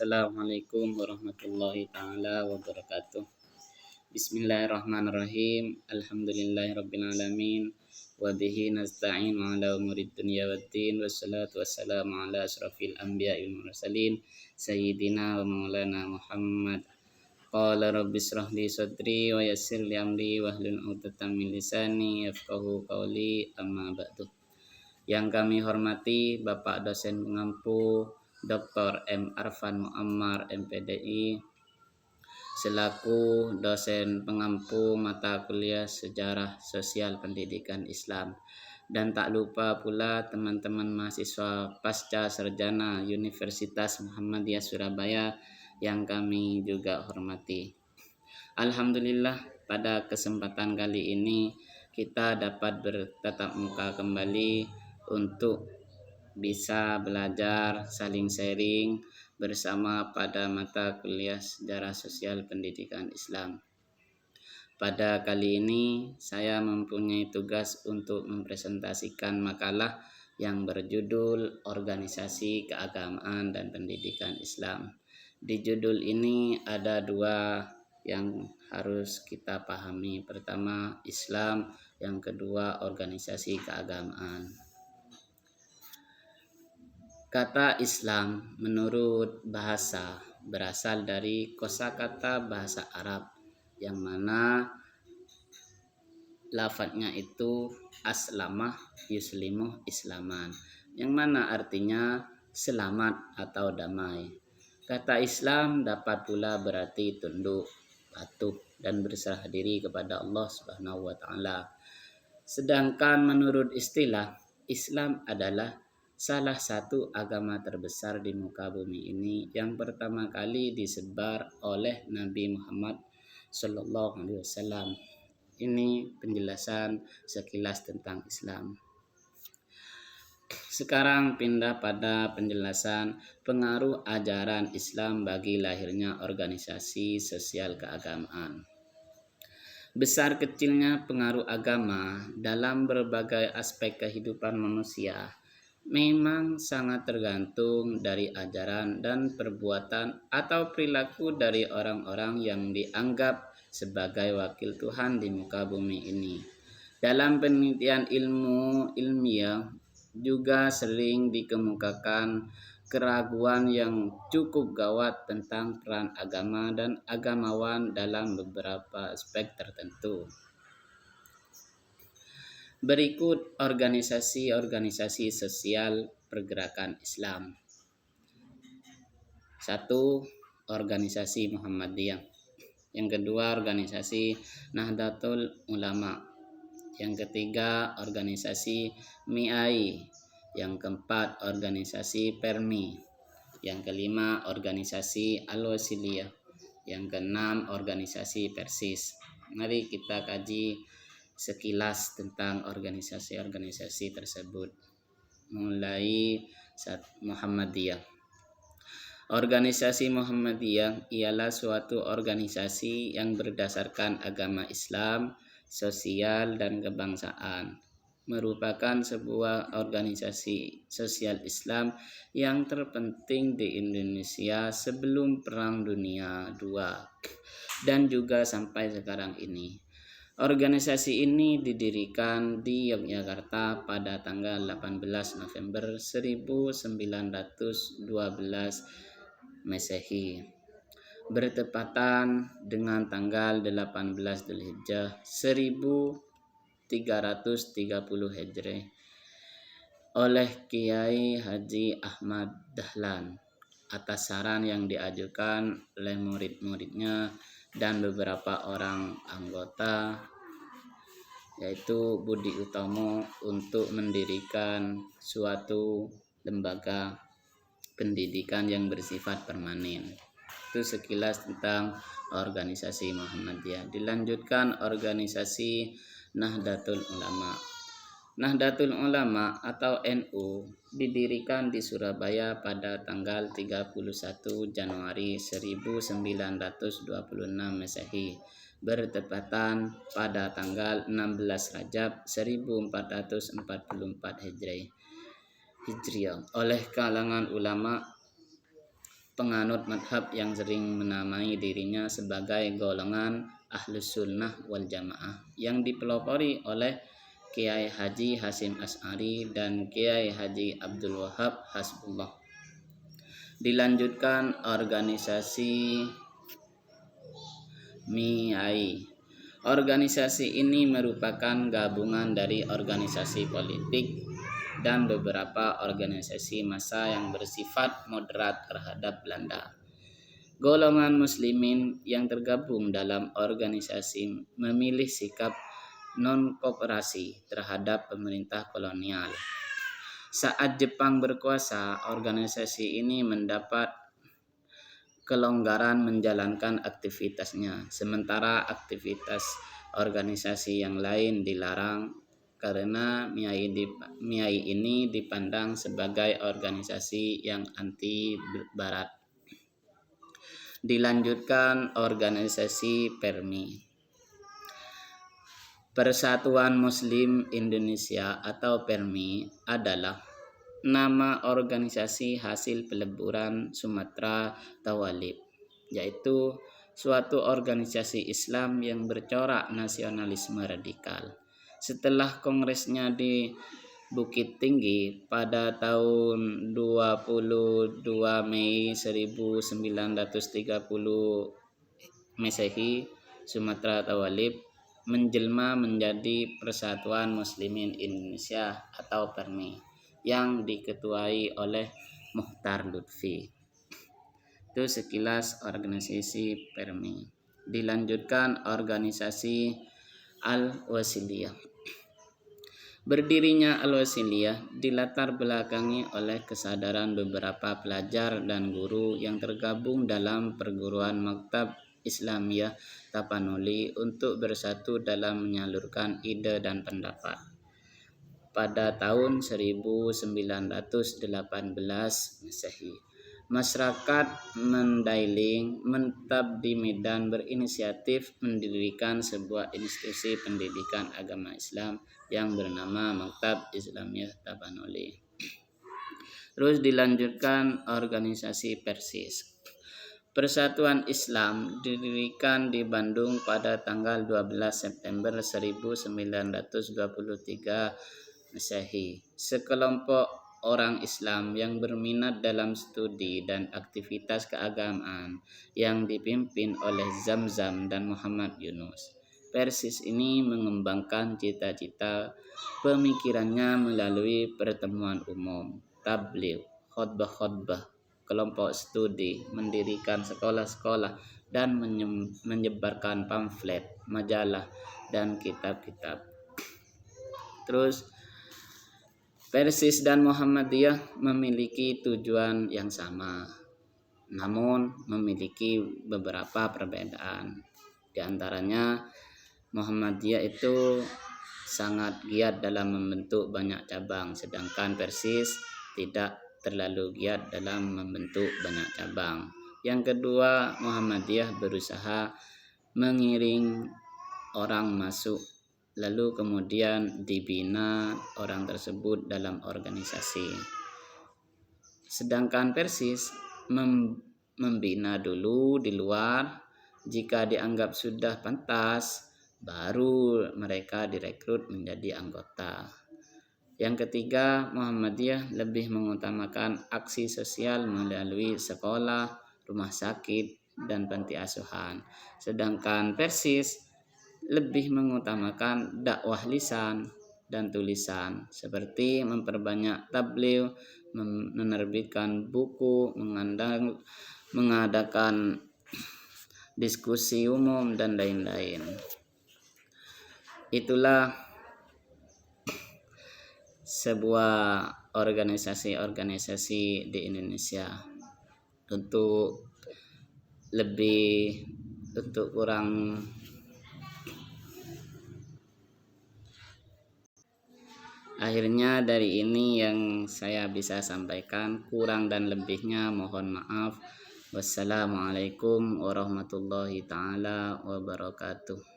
Assalamualaikum warahmatullahi taala wabarakatuh. Bismillahirrahmanirrahim. Alhamdulillahirabbil alamin. Wa bihi nasta'in ala umurid dunya waddin. Wassalatu wassalamu ala asrafil anbiya'i wal mursalin sayyidina wa maulana Muhammad. Qala rabbi israh li sadri wa yassir li amri wahlul 'uqdatam min lisani yafqahu qawli, amma ba'du. Yang kami hormati Bapak dosen pengampu Dr. M. Arfan Muammar MPDI selaku dosen pengampu mata kuliah Sejarah Sosial Pendidikan Islam, dan tak lupa pula teman-teman mahasiswa pasca sarjana Universitas Muhammadiyah Surabaya yang kami juga hormati. Alhamdulillah, pada kesempatan kali ini kita dapat bertatap muka kembali untuk bisa belajar, saling sharing bersama pada mata kuliah Sejarah Sosial Pendidikan Islam. Pada kali ini saya mempunyai tugas untuk mempresentasikan makalah yang berjudul Organisasi Keagamaan dan Pendidikan Islam. Di judul ini ada dua yang harus kita pahami. Pertama, Islam, yang kedua, organisasi keagamaan. Kata Islam menurut bahasa berasal dari kosakata bahasa Arab yang mana lafadznya itu aslamah yuslimuh islaman, yang mana artinya selamat atau damai. Kata Islam dapat pula berarti tunduk, patuh, dan berserah diri kepada Allah Subhanahu wa taala. Sedangkan menurut istilah, Islam adalah salah satu agama terbesar di muka bumi ini yang pertama kali disebar oleh Nabi Muhammad Sallallahu Alaihi Wasallam. Ini penjelasan sekilas tentang Islam. Sekarang pindah pada penjelasan pengaruh ajaran Islam bagi lahirnya organisasi sosial keagamaan. Besar kecilnya pengaruh agama dalam berbagai aspek kehidupan manusia memang sangat tergantung dari ajaran dan perbuatan atau perilaku dari orang-orang yang dianggap sebagai wakil Tuhan di muka bumi ini. Dalam penelitian ilmiah juga sering dikemukakan keraguan yang cukup gawat tentang peran agama dan agamawan dalam beberapa aspek tertentu. Berikut organisasi-organisasi sosial pergerakan Islam. 1. Organisasi Muhammadiyah. Yang kedua, organisasi Nahdlatul Ulama. Yang ketiga, organisasi MIAI. Yang keempat, organisasi PERMI. Yang kelima, organisasi Al-Wasiliyah. Yang keenam, organisasi Persis. Mari kita kaji sekilas tentang organisasi-organisasi tersebut. Mulai Muhammadiyah. Organisasi Muhammadiyah ialah suatu organisasi yang berdasarkan agama Islam, sosial, dan kebangsaan. Merupakan sebuah organisasi sosial Islam yang terpenting di Indonesia sebelum Perang Dunia II dan juga sampai sekarang ini. Organisasi ini didirikan di Yogyakarta pada tanggal 18 November 1912 Masehi, bertepatan dengan tanggal 18 Dzulhijjah 1330 Hijriah oleh Kiai Haji Ahmad Dahlan atas saran yang diajukan oleh murid-muridnya dan beberapa orang anggota, yaitu Budi Utomo, untuk mendirikan suatu lembaga pendidikan yang bersifat permanen. Itu sekilas tentang organisasi Muhammadiyah. Dilanjutkan organisasi Nahdlatul Ulama. Nahdlatul Ulama atau NU didirikan di Surabaya pada tanggal 31 Januari 1926 Masehi, bertepatan pada tanggal 16 Rajab 1444 Hijriah oleh kalangan ulama penganut madhab yang sering menamai dirinya sebagai golongan Ahlus Sunnah wal Jamaah yang dipelopori oleh Kiai Haji Hasyim Asy'ari dan Kiai Haji Abdul Wahab Hasbullah. Dilanjutkan organisasi MIAI. Organisasi ini merupakan gabungan dari organisasi politik dan beberapa organisasi massa yang bersifat moderat terhadap Belanda. Golongan muslimin yang tergabung dalam organisasi memilih sikap non-kooperasi terhadap pemerintah kolonial. Saat Jepang berkuasa, organisasi ini mendapat kelonggaran menjalankan aktivitasnya, sementara aktivitas organisasi yang lain dilarang karena MIAI ini dipandang sebagai organisasi yang anti barat. Dilanjutkan organisasi PERMI. Persatuan Muslim Indonesia atau PERMI adalah nama organisasi hasil peleburan Sumatera Tawalib, yaitu suatu organisasi Islam yang bercorak nasionalisme radikal. Setelah kongresnya di Bukit Tinggi pada tahun 22 Mei 1930 Masehi, Sumatera Tawalib menjelma menjadi Persatuan Muslimin Indonesia atau PERMI yang diketuai oleh Muchtar Lutfi. Itu sekilas organisasi PERMI. Dilanjutkan organisasi Al-Wasiliyah. Berdirinya Al-Wasiliyah dilatar belakangi oleh kesadaran beberapa pelajar dan guru yang tergabung dalam perguruan Maktab Islamiyah Tapanuli untuk bersatu dalam menyalurkan ide dan pendapat. Pada tahun 1918 Masehi, masyarakat Mandailing menetap di Medan berinisiatif mendirikan sebuah institusi pendidikan agama Islam yang bernama Maktab Islamiyah Tapanuli. Terus dilanjutkan organisasi Persis. Persatuan Islam didirikan di Bandung pada tanggal 12 September 1923 Masehi. Sekelompok orang Islam yang berminat dalam studi dan aktivitas keagamaan yang dipimpin oleh Zamzam dan Muhammad Yunus. Persis ini mengembangkan cita-cita pemikirannya melalui pertemuan umum, tabligh, khotbah-khotbah, kelompok studi, mendirikan sekolah-sekolah, dan menyebarkan pamflet, majalah, dan kitab-kitab. Terus Persis dan Muhammadiyah memiliki tujuan yang sama, namun memiliki beberapa perbedaan. Di antaranya Muhammadiyah itu sangat giat dalam membentuk banyak cabang, sedangkan Persis tidak terlalu giat dalam membentuk banyak cabang. Yang kedua, Muhammadiyah berusaha mengiring orang masuk, lalu kemudian dibina orang tersebut dalam organisasi. Sedangkan Persis membina dulu di luar, jika dianggap sudah pantas, baru mereka direkrut menjadi anggota. Yang ketiga, Muhammadiyah lebih mengutamakan aksi sosial melalui sekolah, rumah sakit, dan panti asuhan. Sedangkan Persis lebih mengutamakan dakwah lisan dan tulisan, seperti memperbanyak tabligh, menerbitkan buku, mengadakan diskusi umum, dan lain-lain. Itulah sebuah organisasi-organisasi di Indonesia. Akhirnya dari ini yang saya bisa sampaikan, kurang dan lebihnya mohon maaf. Wassalamualaikum warahmatullahi taala wabarakatuh.